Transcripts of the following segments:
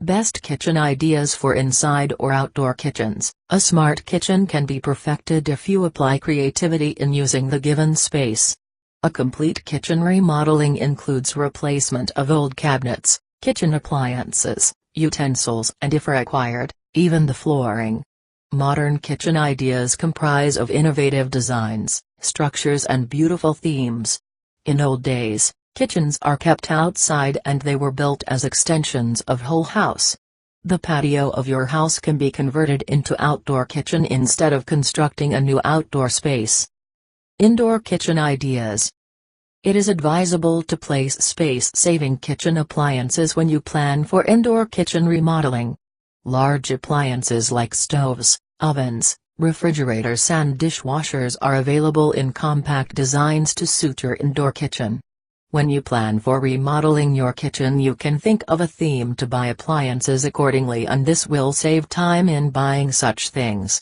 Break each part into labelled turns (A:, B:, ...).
A: Best kitchen ideas for inside or outdoor kitchens. A smart kitchen can be perfected if you apply creativity in using the given space. A complete kitchen remodeling includes replacement of old cabinets, kitchen appliances, utensils and if required, even the flooring. Modern kitchen ideas comprise of innovative designs, structures and beautiful themes. In old days, kitchens are kept outside and they were built as extensions of whole house. The patio of your house can be converted into outdoor kitchen instead of constructing a new outdoor space. Indoor kitchen ideas. It is advisable to place space-saving kitchen appliances when you plan for indoor kitchen remodeling. Large appliances like stoves, ovens, refrigerators and dishwashers are available in compact designs to suit your indoor kitchen. When you plan for remodeling your kitchen, you can think of a theme to buy appliances accordingly, and this will save time in buying such things.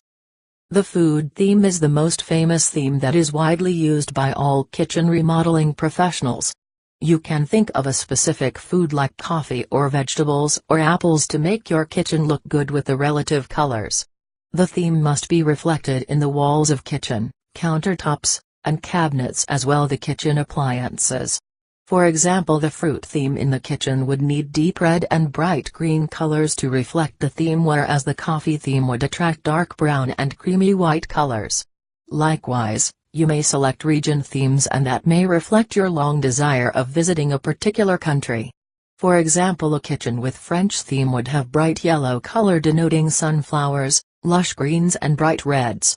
A: The food theme is the most famous theme that is widely used by all kitchen remodeling professionals. You can think of a specific food like coffee or vegetables or apples to make your kitchen look good with the relative colors. The theme must be reflected in the walls of kitchen, countertops, and cabinets as well as the kitchen appliances. For example, the fruit theme in the kitchen would need deep red and bright green colors to reflect the theme, whereas the coffee theme would attract dark brown and creamy white colors. Likewise, you may select region themes and that may reflect your long desire of visiting a particular country. For example, a kitchen with French theme would have bright yellow color denoting sunflowers, lush greens and bright reds.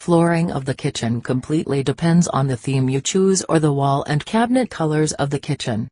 A: Flooring of the kitchen completely depends on the theme you choose or the wall and cabinet colors of the kitchen.